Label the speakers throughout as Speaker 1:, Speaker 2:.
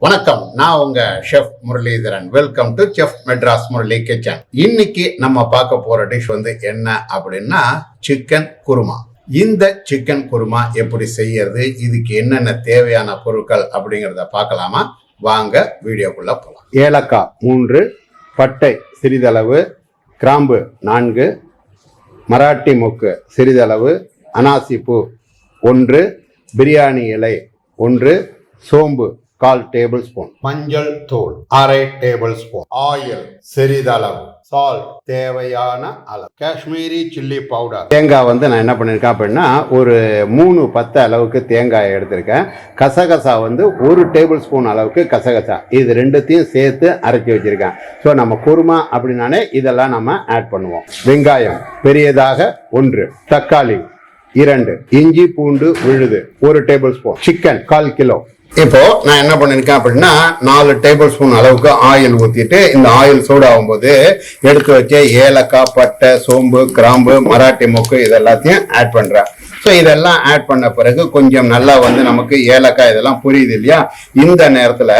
Speaker 1: வணக்கம், நான் உங்க chef Muralitharan. Welcome to chef Madras Murali kitchen. இன்னைக்கு நம்ம பார்க்க போற டிஷ் என்ன அப்படின்னா சிக்கன் குருமா. இந்த சிக்கன் குருமா எப்படி செய்யறது, இதுக்கு என்னென்ன தேவையான பொருட்கள் அப்படிங்கிறத பார்க்கலாமா? வாங்க வீடியோக்குள்ள போகலாம். ஏலக்காய் 3, பட்டை சிறிதளவு, கிராம்பு 4, மராட்டி மொக்கு சிறிதளவு, அனாசி பூ 1, பிரியாணி இலை 1, சோம்பு 1/4 டேபிள் ஸ்பூன், மஞ்சள் தூள் 1/2 டேபிள் ஸ்பூன், ஆயில் சிறிதளவு, சால்ட் தேவையான அளவு, காஷ்மீரி சில்லி பவுடர். தேங்காய் நான் என்ன பண்ணியிருக்கேன் அப்படின்னா ஒரு 3 10 அளவுக்கு தேங்காய் எடுத்திருக்கேன். கசகசா 1 டேபிள் ஸ்பூன் அளவுக்கு கசகசா. இது ரெண்டுத்தையும் சேர்த்து அரைச்சி வச்சிருக்கேன். ஸோ நம்ம குருமா அப்படின்னாலே இதெல்லாம் நம்ம ஆட் பண்ணுவோம். வெங்காயம் பெரியதாக 1, தக்காளி 2, இஞ்சி பூண்டு விழுது 1 டேபிள் ஸ்பூன், சிக்கன் 1/4 கிலோ. இப்போ நான் என்ன பண்ணிருக்கேன் அப்படின்னா 4 டேபிள் ஸ்பூன் அளவுக்கு ஆயில் ஊத்திட்டு, இந்த ஆயில் சூடாகும் போது எடுத்து வச்ச ஏலக்காய், பட்டை, சோம்பு, கிராம்பு, மராட்டி மொக்கு இது எல்லாத்தையும் ஆட் பண்றேன். ஸோ இதெல்லாம் ஆட் பண்ண பிறகு கொஞ்சம் நல்லா நமக்கு ஏலக்காய் இதெல்லாம் புரியுது இல்லையா? இந்த நேரத்துல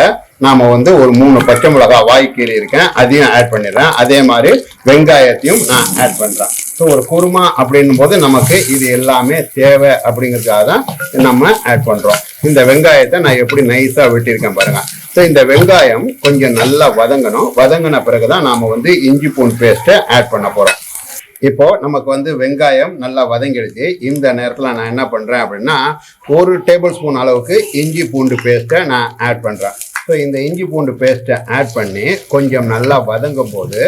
Speaker 1: நாம ஒரு 3 பச்சை மிளகாய் வாய்க்கீரி இருக்கேன், அதையும் ஆட் பண்ணிடுறேன். அதே மாதிரி வெங்காயத்தையும் நான் ஆட் பண்றேன். ஸோ ஒரு குருமா அப்படின்னும் போது நமக்கு இது எல்லாமே தேவை அப்படிங்கிறதுக்காக தான் நம்ம ஆட் பண்றோம். இந்த வெங்காயத்தை நான் எப்படி நைஸா வெட்டியிருக்கேன் பாருங்க. ஸோ இந்த வெங்காயம் கொஞ்சம் நல்லா வதங்கணும். வதங்கின பிறகுதான் நாம இஞ்சி பூண்டு பேஸ்ட்டை ஆட் பண்ண போறோம். இப்போ நமக்கு வெங்காயம் நல்லா வதங்கிடுச்சு. இந்த நேரத்துல நான் என்ன பண்றேன் அப்படின்னா 1 டேபிள் ஸ்பூன் அளவுக்கு இஞ்சி பூண்டு பேஸ்ட்டை நான் ஆட் பண்றேன். ஸோ இந்த இஞ்சி பூண்டு பேஸ்ட்டை ஆட் பண்ணி கொஞ்சம் நல்லா வதங்கும் போது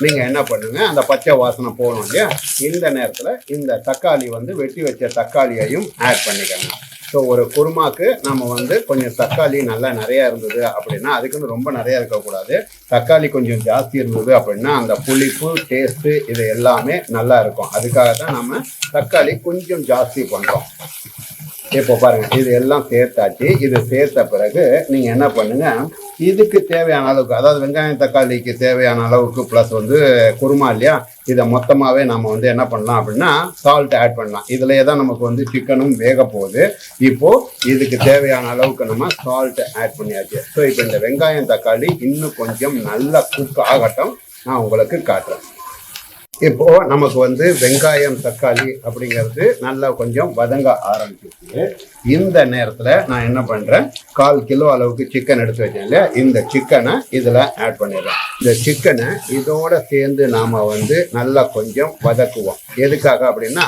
Speaker 1: நீங்கள் என்ன பண்ணுங்க, அந்த பச்சை வாசனை போகணும் இல்லையா? இந்த நேரத்தில் இந்த தக்காளி வெட்டி வச்ச தக்காளியையும் ஆட் பண்ணிக்கணும். ஸோ ஒரு குருமாக்கு நம்ம கொஞ்சம் தக்காளி நல்லா நிறையா இருந்தது அப்படின்னா, அதுக்குன்னு ரொம்ப நிறையா இருக்கக்கூடாது. தக்காளி கொஞ்சம் ஜாஸ்தி இருந்தது அப்படின்னா அந்த புளிப்பு டேஸ்ட்டு இது எல்லாமே நல்லா இருக்கும். அதுக்காக தான் நம்ம தக்காளி கொஞ்சம் ஜாஸ்தி பண்ணுறோம். இப்போ பாருங்க, இது எல்லாம் சேர்த்தாச்சு. இது சேர்த்த பிறகு நீங்க என்ன பண்ணுங்க, இதுக்கு தேவையான அளவுக்கு, அதாவது வெங்காயம் தக்காளிக்கு தேவையான அளவுக்கு பிளஸ் குருமா இல்லையா, இதை மொத்தமாவே நம்ம என்ன பண்ணலாம் அப்படின்னா சால்ட் ஆட் பண்ணலாம். இதுலயே தான் நமக்கு சிக்கனும் வேக போகுது. இப்போ இதுக்கு தேவையான அளவுக்கு நம்ம சால்ட் ஆட் பண்ணியாச்சு. ஸோ இப்போ இந்த வெங்காயம் தக்காளி இன்னும் கொஞ்சம் நல்லா குக் ஆகட்டும், நான் உங்களுக்கு காட்டுறேன். இப்போ நமக்கு வெங்காயம் தக்காளி அப்படிங்கிறது நல்லா கொஞ்சம் வதங்க ஆரம்பிச்சிருக்கு. இந்த நேரத்தில் நான் என்ன பண்ணுறேன், 1/4 கிலோ அளவுக்கு சிக்கன் எடுத்து வச்சேன் இல்லையா, இந்த சிக்கனை இதில் ஆட் பண்ணிடுறேன். இந்த சிக்கனை இதோட சேர்ந்து நாம் நல்லா கொஞ்சம் வதக்குவோம். எதுக்காக அப்படின்னா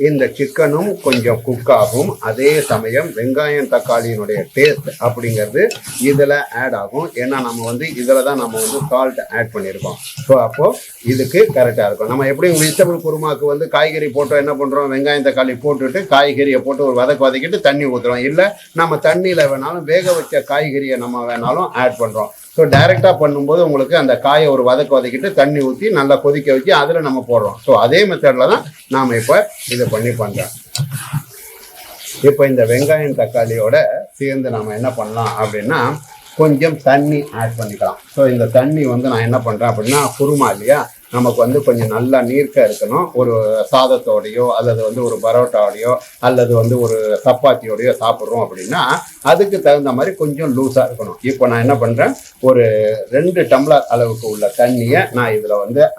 Speaker 1: இந்த சிக்கனும் கொஞ்சம் குக் ஆகும், அதே சமயம் வெங்காயம் தக்காளியினுடைய டேஸ்ட் அப்படிங்கிறது இதில் ஆட் ஆகும். ஏன்னா நம்ம இதில் தான் நம்ம சால்ட் ஆட் பண்ணியிருக்கோம். ஸோ அப்போது இதுக்கு கரெக்டாக இருக்கும். நம்ம எப்படி வெஜிடபிள் குருமாக்கு காய்கறி போட்டோம், என்ன பண்ணுறோம், வெங்காயம் தக்காளி போட்டுட்டு காய்கறியை போட்டு ஒரு வதக்கிட்டு தண்ணி ஊற்றுறோம். இல்லை நம்ம தண்ணியில் வேணாலும் வேக வச்ச காய்கறியை நம்ம வேணாலும் ஆட் பண்ணுறோம். ஸோ டைரெக்டாக பண்ணும்போது உங்களுக்கு அந்த காயை ஒரு வதக்கிட்டு தண்ணி ஊற்றி நல்லா கொதிக்க வச்சு அதில் நம்ம போடுறோம். ஸோ அதே மெத்தடில் தான் நாம் இப்போ இதை பண்ணுறோம். இப்போ இந்த வெங்காயம் தக்காளியோட சேர்ந்து நம்ம என்ன பண்ணலாம் அப்படின்னா கொஞ்சம் தண்ணி ஆட் பண்ணிக்கலாம். ஸோ இந்த தண்ணி நான் என்ன பண்ணுறேன் அப்படின்னா குருமா இல்லையா, நமக்கு கொஞ்சம் நல்லா நீர்க்க இருக்கணும். ஒரு சாதத்தோடையோ அல்லது ஒரு பரோட்டாவோடையோ அல்லது ஒரு சப்பாத்தியோடையோ சாப்பிட்றோம் அப்படின்னா அதுக்கு தகுந்த மாதிரி கொஞ்சம் லூஸாக இருக்கணும். இப்போ நான் என்ன பண்ணுறேன், ஒரு 2 டம்ளர் அளவுக்கு உள்ள தண்ணியை நான் இதில்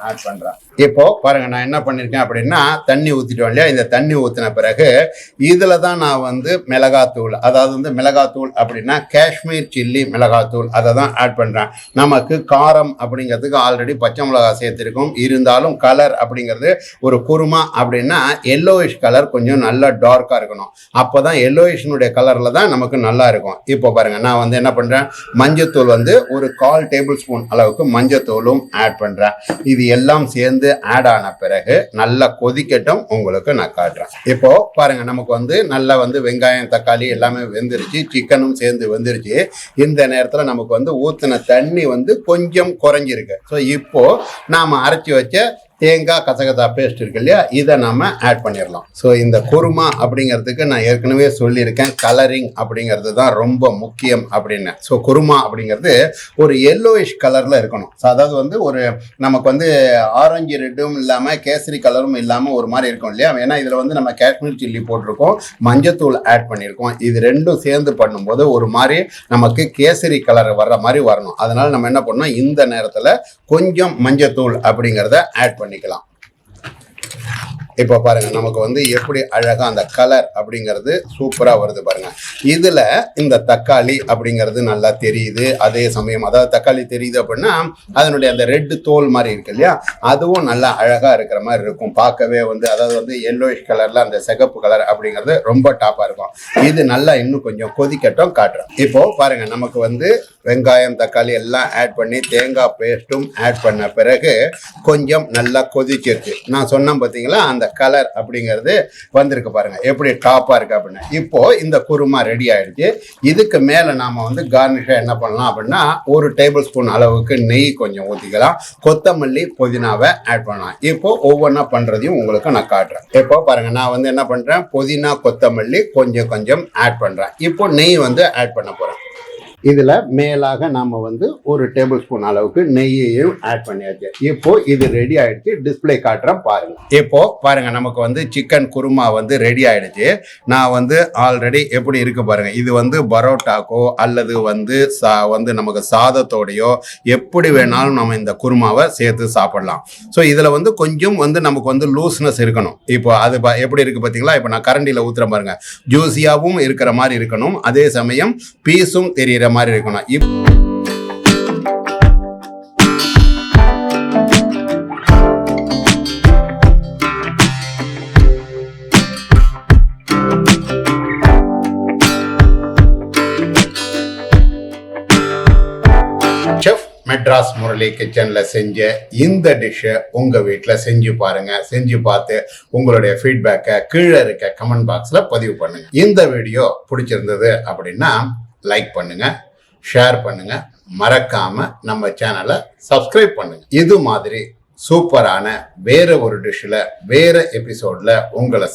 Speaker 1: ஆட் பண்ணுறேன். இப்போ பாருங்க, நான் என்ன பண்ணியிருக்கேன் அப்படின்னா தண்ணி ஊற்றிட்டோம் இல்லையா, இந்த தண்ணி ஊற்றின பிறகு இதில் தான் நான் மிளகாத்தூள், அதாவது மிளகாத்தூள் அப்படின்னா காஷ்மீர் சில்லி மிளகாத்தூள், அதை தான் ஆட் பண்ணுறேன். நமக்கு காரம் அப்படிங்கிறதுக்கு ஆல்ரெடி பச்சை மிளகாய் சேர்த்துருக்கோம். இருந்தாலும் கலர் அப்படிங்கிறது ஒரு குருமா அப்படின்னா எல்லோயிஷ் கலர் கொஞ்சம் நல்லா டார்க்காக இருக்கணும். அப்போ தான் எல்லோயிஷ்னுடைய கலரில் தான் நமக்கு நல்லா இருக்கும். இப்போ பாருங்க, நான் என்ன பண்ணுறேன், மஞ்சத்தூள் ஒரு 1/4 டேபிள் ஸ்பூன் அளவுக்கு மஞ்சத்தூளும் ஆட் பண்ணுறேன். இது எல்லாம் சேர்ந்து ஆட் ஆன பிறகு நல்லா கொதிக்கட்டும், உங்களுக்கு நான் காட்டுறேன். இப்போ பாருங்க, நமக்கு நல்லா வெங்காயம் தக்காளி எல்லாமே வெந்துருச்சு, சிக்கனும் சேர்ந்து வெந்துருச்சு. இந்த நேரத்தில் நமக்கு ஊற்றின தண்ணி கொஞ்சம் குறைஞ்சிருக்கு. ஸோ இப்போ நாம அரைச்சி வச்ச தேங்காய் கசகசா பேஸ்ட் இருக்கு இல்லையா, இதை நம்ம ஆட் பண்ணிடலாம். ஸோ இந்த குருமா அப்படிங்கிறதுக்கு நான் ஏற்கனவே சொல்லியிருக்கேன், கலரிங் அப்படிங்கிறது தான் ரொம்ப முக்கியம் அப்படின்னு. ஸோ குருமா அப்படிங்கிறது ஒரு yellowish கலரில் இருக்கணும். ஸோ அதாவது வந்து ஒரு நமக்கு வந்து ஆரஞ்சு ரெட்டும் இல்லாமல் கேசரி கலரும் இல்லாமல் ஒரு மாதிரி இருக்கும் இல்லையா. ஏன்னா இதில் வந்து நம்ம காஷ்மீர் சில்லி போட்டிருக்கோம், மஞ்சத்தூள் ஆட் பண்ணியிருக்கோம். இது ரெண்டும் சேர்ந்து பண்ணும்போது ஒரு மாதிரி நமக்கு கேசரி கலர் வர்ற மாதிரி வரணும். அதனால நம்ம என்ன பண்ணோம், இந்த நேரத்தில் கொஞ்சம் மஞ்சத்தூள் அப்படிங்கிறத ஆட் பண்ணிக்கலாம். இப்போ பாருங்க, நமக்கு வந்து எப்படி அழகா அந்த கலர் அப்படிங்கிறது சூப்பரா வருது பாருங்க. இதுல இந்த தக்காளி அப்படிங்கிறது நல்லா தெரியுது. அதே சமயம் அதாவது தக்காளி தெரியுது அப்படின்னா அதனுடைய அந்த ரெட் தோல் மாதிரி இருக்கு இல்லையா, அதுவும் நல்லா அழகா இருக்கிற மாதிரி இருக்கும். பார்க்கவே வந்து அதாவது வந்து yellowish கலர்ல அந்த சிகப்பு கலர் அப்படிங்கிறது ரொம்ப டாப்பா இருக்கும். இது நல்லா இன்னும் கொஞ்சம் கொதிக்கட்டும் காட்டுறோம். இப்போ பாருங்க, நமக்கு வந்து வெங்காயம் தக்காளி எல்லாம் ஆட் பண்ணி தேங்காய் பேஸ்ட்டும் ஆட் பண்ண பிறகு கொஞ்சம் நல்லா கொதிச்சிருச்சு. நான் சொன்னேன் பார்த்தீங்களா, அந்த கலர் அப்படிங்கிறது வந்திருக்கு பாருங்க, எப்படி டாப்பா இருக்கு அப்படின்னு. இப்போ இந்த குருமா ரெடி ஆயிடுச்சு. இதுக்கு மேல நாம வந்து கார்னிஷா என்ன பண்ணலாம் அப்படின்னா, ஒரு டேபிள் ஸ்பூன் அளவுக்கு நெய் கொஞ்சம் ஊத்திக்கலாம், கொத்தமல்லி புதினாவை ஆட் பண்ணலாம். இப்போ ஒவ்வொன்றா பண்றதையும் உங்களுக்கு நான் காட்டுறேன். இப்போ பாருங்க, நான் வந்து என்ன பண்றேன், புதினா கொத்தமல்லி கொஞ்சம் கொஞ்சம் ஆட் பண்றேன். இப்போ நெய் வந்து ஆட் பண்ண போறேன். இதுல மேலாக நாம வந்து ஒரு டேபிள் ஸ்பூன் அளவுக்கு நெய்யையும் ஆட் பண்ணியாச்சு. இப்போ இது ரெடி ஆயிடுச்சு, டிஸ்பிளே காட்டுறேன் பாருங்க. இப்போ பாருங்க, நமக்கு வந்து சிக்கன் குருமா வந்து ரெடி ஆயிடுச்சு. நான் வந்து ஆல்ரெடி எப்படி இருக்கு பாருங்க. இது வந்து பரோட்டாக்கோ அல்லது வந்து நமக்கு சாதத்தோடையோ எப்படி வேணாலும் நம்ம இந்த குருமாவை சேர்த்து சாப்பிடலாம். ஸோ இதுல வந்து கொஞ்சம் வந்து நமக்கு வந்து லூஸ்னஸ் இருக்கணும். இப்போ அது எப்படி இருக்கு பார்த்தீங்களா. இப்போ நான் கரண்டியில ஊத்துற பாருங்க, ஜூசியாவும் இருக்கிற மாதிரி இருக்கணும், அதே சமயம் பீஸும் தெரியற மாதிரி இருக்கணும். செஃப் மெட்ராஸ் முரளி கிச்சன்ல செஞ்ச இந்த டிஷ்ஷை உங்க வீட்டுல செஞ்சு பாருங்க. செஞ்சு பார்த்து உங்களுடைய ஃபீட்பேக்கை கீழே இருக்க கமெண்ட் பாக்ஸ்ல பதிவு பண்ணுங்க. இந்த வீடியோ பிடிச்சிருந்தது அப்படின்னா லைக் பண்ணுங்க, ஷேர் பண்ணுங்க, மறக்காம நம்ம சேனலை சப்ஸ்கிரைப் பண்ணுங்க. இது மாதிரி சூப்பரான வேற ஒரு டிஷ்ல வேற எபிசோட்ல உங்களை